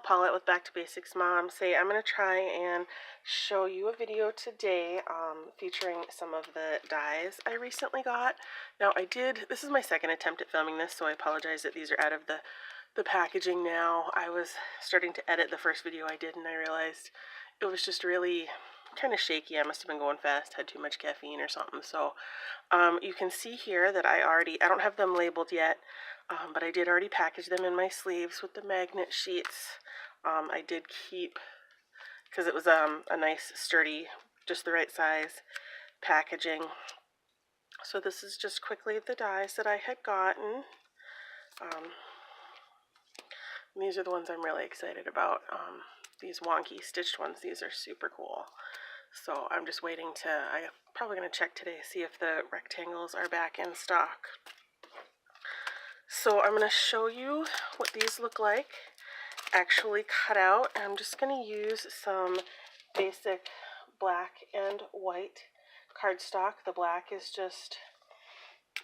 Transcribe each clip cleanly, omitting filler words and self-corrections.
Paulette with Back to Basics Mom. I'm going to try and show you a video today featuring some of the dyes I recently got. Now this is my second attempt at filming this, so I apologize that these are out of the packaging now. I was starting to edit the first video I did and I realized it was just really kind of shaky. I must have been going fast, had too much caffeine or something. So you can see here that I don't have them labeled yet, but I did already package them in my sleeves with the magnet sheets. I did keep, because it was a nice sturdy, just the right size packaging. So this is just quickly the dyes that I had gotten. These are the ones I'm really excited about. These wonky stitched ones, these are super cool. So I'm just waiting I'm probably going to check today, see if the rectangles are back in stock. So I'm going to show you what these look like actually cut out. I'm just going to use some basic black and white cardstock. The black is just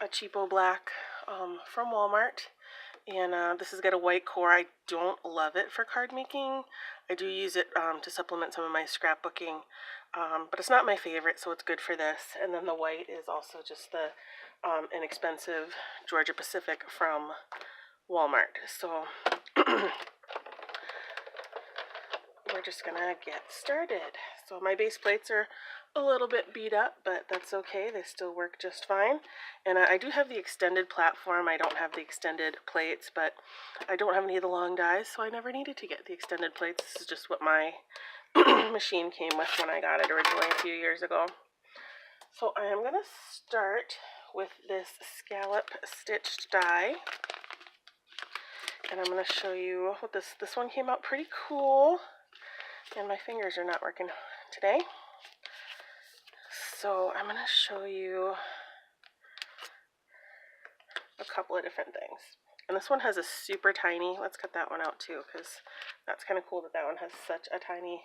a cheapo black from Walmart. And this has got a white core. I don't love it for card making. I do use it to supplement some of my scrapbooking, but it's not my favorite, so it's good for this. And then the white is also just the inexpensive Georgia Pacific from Walmart. So we're just gonna get started. So my base plates are a little bit beat up, but that's okay. They still work just fine. And I do have the extended platform. I don't have the extended plates, but I don't have any of the long dies, so I never needed to get the extended plates. This is just what my machine came with when I got it originally a few years ago. So I am gonna start with this scallop stitched die. And I'm gonna show you what this one came out pretty cool. And my fingers are not working today. So I'm going to show you a couple of different things. And this one has a super tiny, let's cut that one out too, because that's kind of cool that one has such a tiny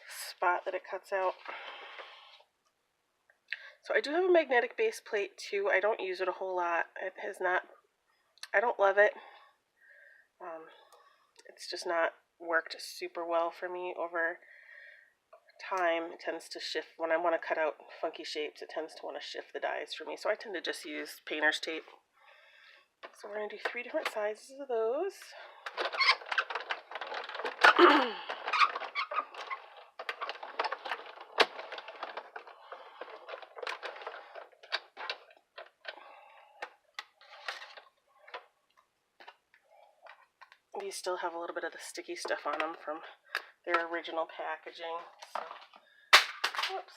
spot that it cuts out. So I do have a magnetic base plate too. I don't use it a whole lot. I don't love it. It's just not worked super well for me over time. It tends to shift when I want to cut out funky shapes. It tends to want to shift the dies for me, so I tend to just use painter's tape. So we're going to do 3 different sizes of those. These still have a little bit of the sticky stuff on them from their original packaging. So, whoops,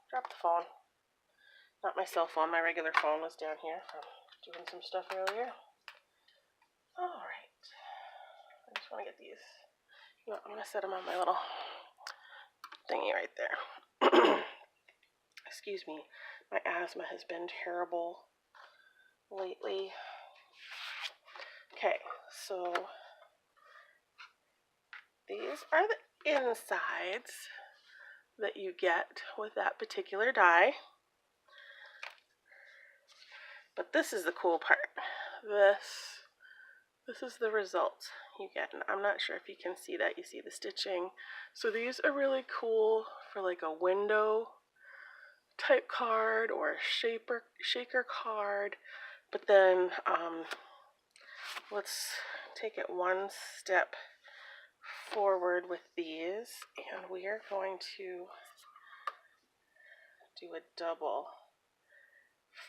dropped the phone. Not my cell phone, my regular phone was down here from doing some stuff earlier. Alright, I just want to get these. You know, I'm going to set them on my little thingy right there. Excuse me, my asthma has been terrible lately. Okay, so these are the insides that you get with that particular die. But this is the cool part. This is the result you get. And I'm not sure if you can see that. You see the stitching. So these are really cool for like a window type card or a shaker card. But then let's take it one step forward with these, and we are going to do a double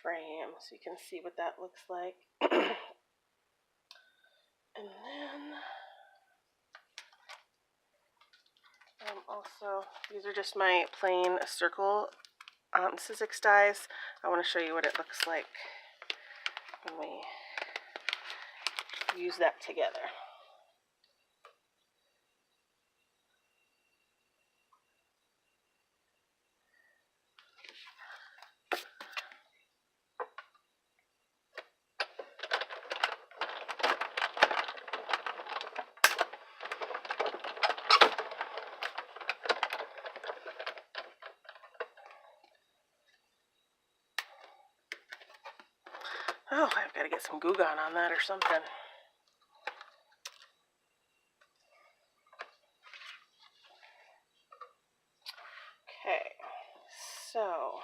frame so you can see what that looks like. And then also, these are just my plain circle Sizzix dies. I want to show you what it looks like when we use that together. Oh, I've got to get some Goo Gone on that or something. So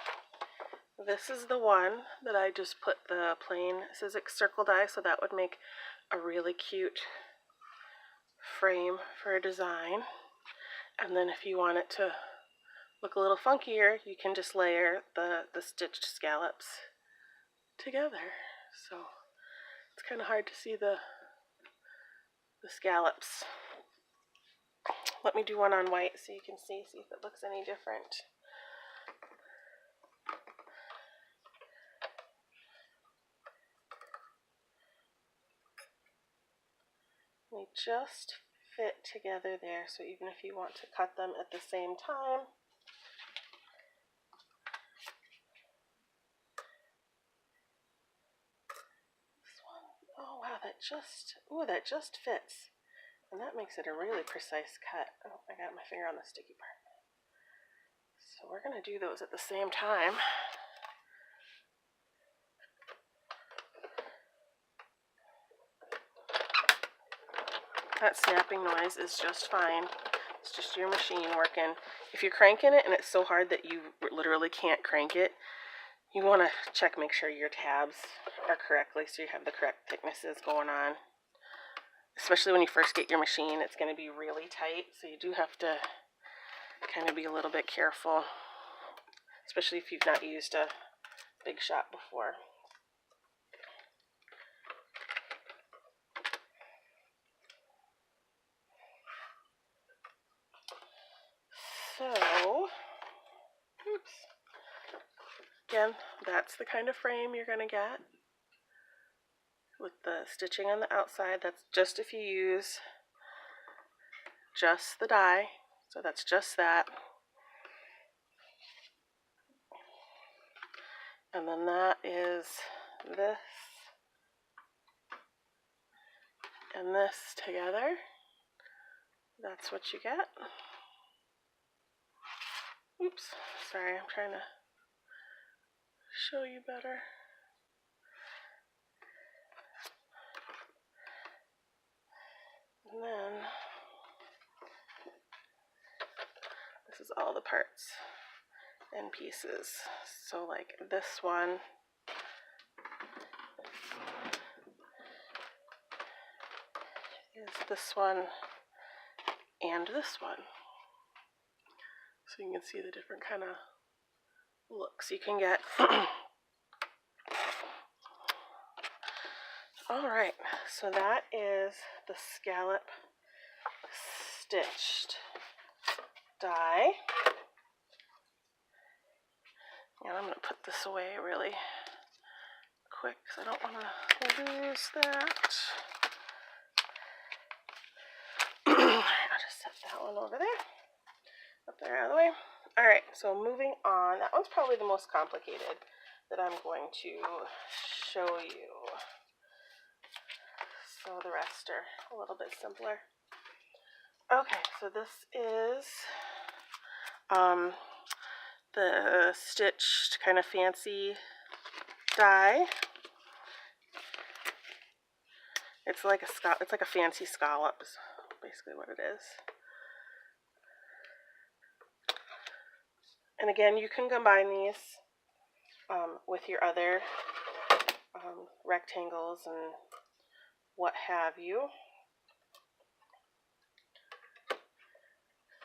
this is the one that I just put the plain Sizzix circle die, so that would make a really cute frame for a design. And then if you want it to look a little funkier, you can just layer the stitched scallops together. So it's kind of hard to see the scallops. Let me do one on white so you can see if it looks any different. They just fit together there, so even if you want to cut them at the same time, this one, oh wow, that just fits. And that makes it a really precise cut. Oh, I got my finger on the sticky part. So we're going to do those at the same time. That snapping noise is just fine. It's just your machine working. If you're cranking it and it's so hard that you literally can't crank it, you want to make sure your tabs are correctly so you have the correct thicknesses going on. Especially when you first get your machine, it's going to be really tight, so you do have to kind of be a little bit careful, especially if you've not used a big shop before. So, oops. Again, that's the kind of frame you're going to get with the stitching on the outside. That's just if you use just the die. So that's just that. And then that is this and this together. That's what you get. Oops, sorry, I'm trying to show you better. And then this is all the parts and pieces. So like this one is this one and this one. So you can see the different kind of looks you can get. Alright, so that is the scallop stitched die. And I'm going to put this away really quick because I don't want to lose that. I'll just set that one over there. Up there out of the way. Alright, so moving on. That one's probably the most complicated that I'm going to show you. So the rest are a little bit simpler. Okay, so this is the stitched kind of fancy die. It's like a fancy scallop is basically what it is. And again, you can combine these with your other rectangles and what have you.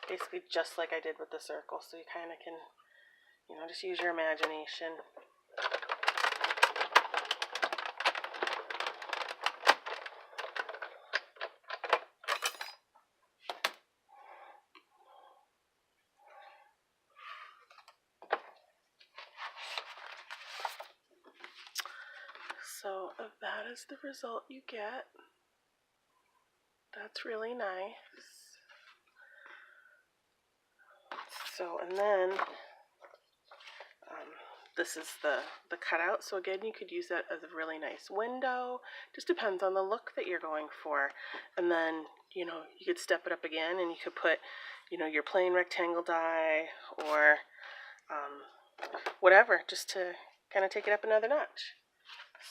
Basically just like I did with the circle, so you kind of can, just use your imagination. So that is the result you get. That's really nice. So, and then this is the cutout. So again, you could use that as a really nice window. Just depends on the look that you're going for. And then, you could step it up again and you could put, your plain rectangle die or whatever, just to kind of take it up another notch.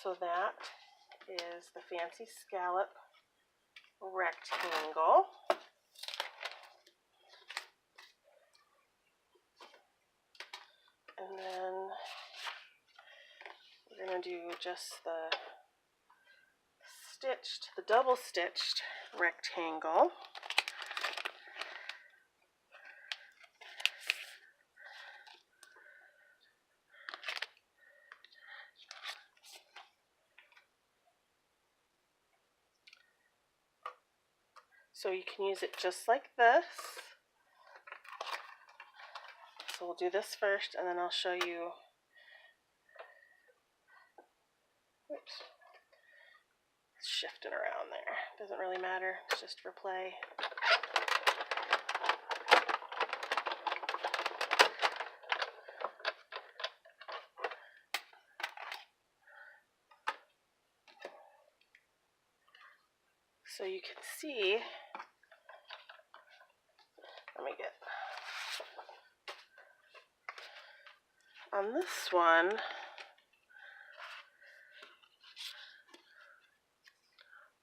So that is the fancy scallop rectangle. And going to do just the double stitched rectangle. So you can use it just like this. So we'll do this first, and then I'll show you. Oops. It's shifting around there. Doesn't really matter. It's just for play. So you can see, let me get, on this one,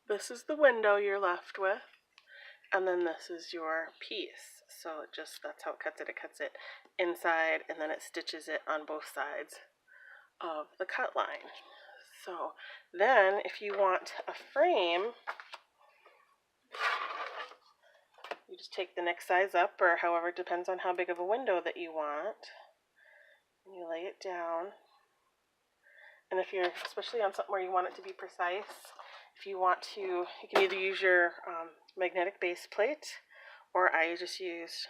this is the window you're left with, and then this is your piece. So that's how it cuts it. It cuts it inside, and then it stitches it on both sides of the cut line. So then if you want a frame, you just take the next size up, or however, it depends on how big of a window that you want, and you lay it down. And if you're, especially on something where you want it to be precise, if you want to, you can either use your magnetic base plate, or I just use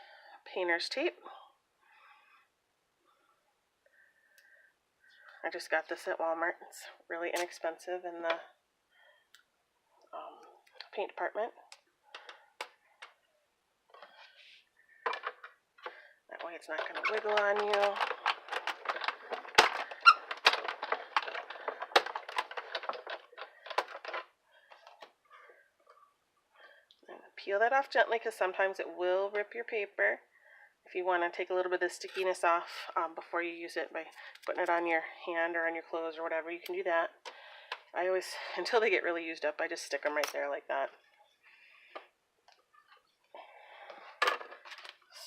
painter's tape. I just got this at Walmart. It's really inexpensive in the paint department. That way it's not going to wiggle on you. And peel that off gently, because sometimes it will rip your paper. If you want to take a little bit of the stickiness off before you use it by putting it on your hand or on your clothes or whatever, you can do that. I always, until they get really used up, I just stick them right there like that.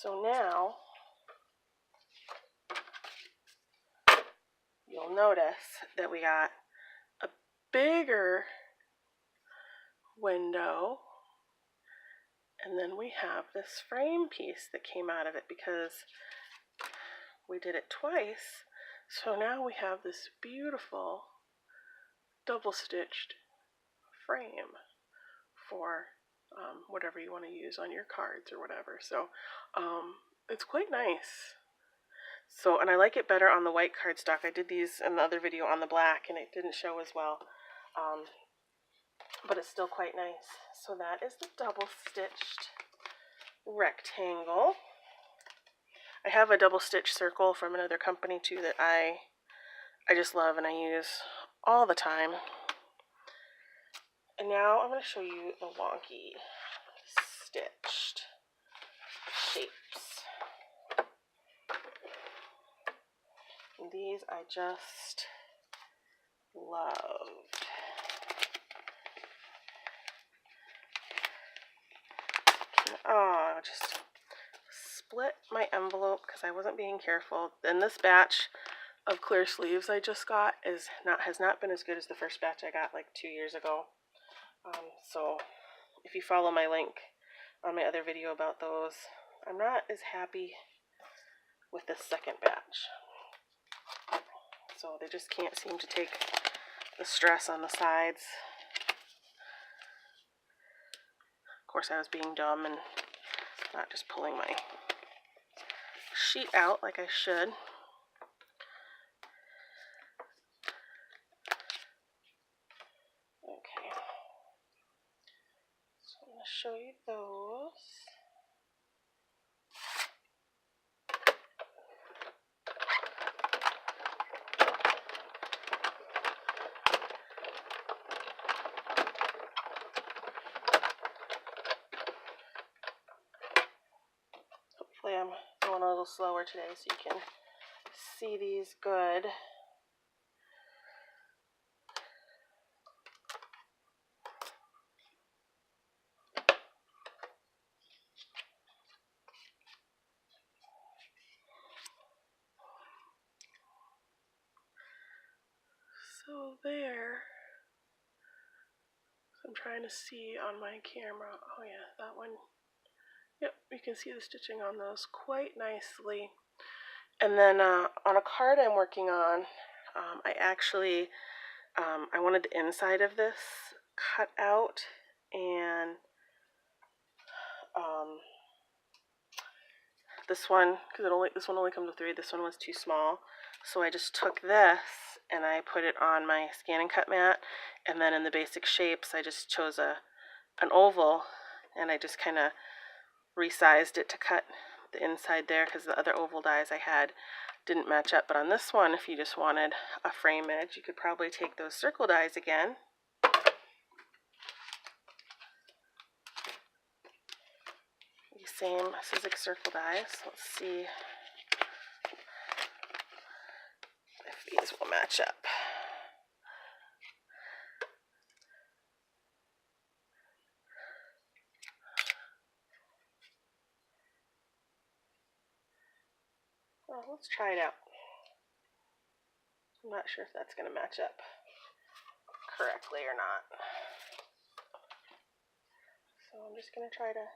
So now, you'll notice that we got a bigger window, and then we have this frame piece that came out of it because we did it twice. So now we have this beautiful double stitched frame for whatever you want to use on your cards or whatever. So it's quite nice. So, and I like it better on the white cardstock. I did these in the other video on the black, and it didn't show as well. But it's still quite nice. So that is the double stitched rectangle. I have a double stitch circle from another company too that I just love and I use all the time. And now I'm going to show you the wonky stitched shapes. And these I just loved. Oh, just split my envelope because I wasn't being careful. And this batch of clear sleeves I just got has not been as good as the first batch I got like 2 years ago. So if you follow my link on my other video about those, I'm not as happy with this second batch. So they just can't seem to take the stress on the sides. Of course, I was being dumb and not just pulling my sheet out like I should. Okay, so I'm going to show you those. Hopefully I'm going a little slower today so you can see these good. So So there. I'm trying to see on my camera. Oh yeah, that one. Yep, you can see the stitching on those quite nicely. And then on a card I'm working on, I actually, I wanted the inside of this cut out, and this one, because this one only comes with 3, this one was too small. So I just took this and I put it on my scan and cut mat, and then in the basic shapes I just chose an oval, and I just kind of resized it to cut the inside there because the other oval dies I had didn't match up. But on this one, if you just wanted a frame edge, you could probably take those circle dies again. The same Sizzix circle dies. Let's see if these will match up. Well, let's try it out. I'm not sure if that's going to match up correctly or not. So I'm just going to try to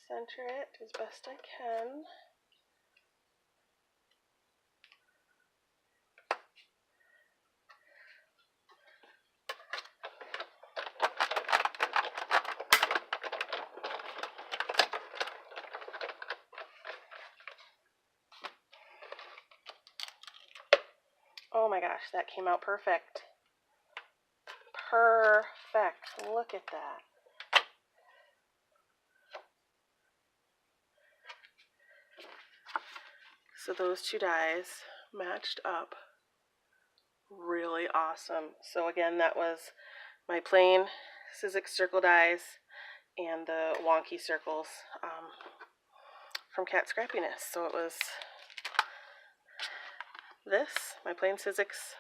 center it as best I can. Oh my gosh, that came out perfect. Perfect. Look at that. So those two dies matched up really awesome. So again, that was my plain Sizzix circle dies and the wonky circles from Kat Scrappiness. So it was this, my plain Sizzix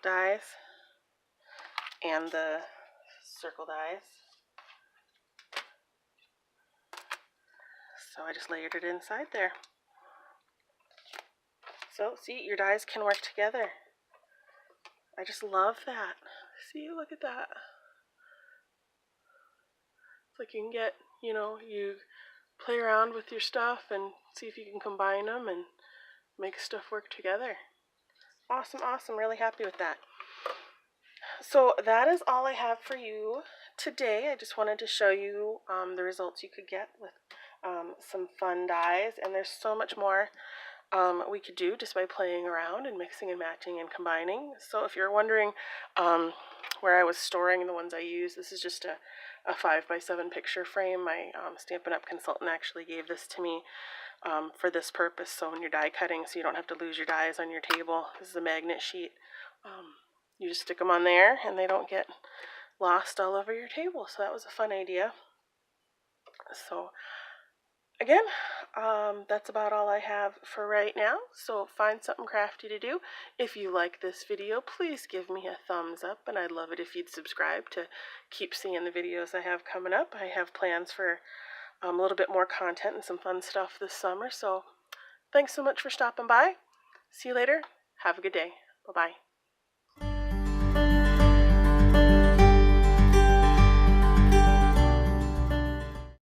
dies, and the circle dies. So I just layered it inside there. So see, your dies can work together. I just love that. See, look at that. It's like you can get, you play around with your stuff and see if you can combine them and make stuff work together. Awesome, awesome. Really happy with that. So that is all I have for you today. I just wanted to show you the results you could get with some fun dies, and there's so much more we could do just by playing around and mixing and matching and combining. So if you're wondering where I was storing the ones I use, this is just a 5x7 picture frame. My Stampin' Up! Consultant actually gave this to me for this purpose, so when you're die cutting, so you don't have to lose your dies on your table. This is a magnet sheet. You just stick them on there and they don't get lost all over your table. So that was a fun idea. So again, that's about all I have for right now. So find something crafty to do. If you like this video, please give me a thumbs up, and I'd love it if you'd subscribe to keep seeing the videos I have coming up. I have plans for a little bit more content and some fun stuff this summer. So thanks so much for stopping by. See you later. Have a good day. Bye-bye.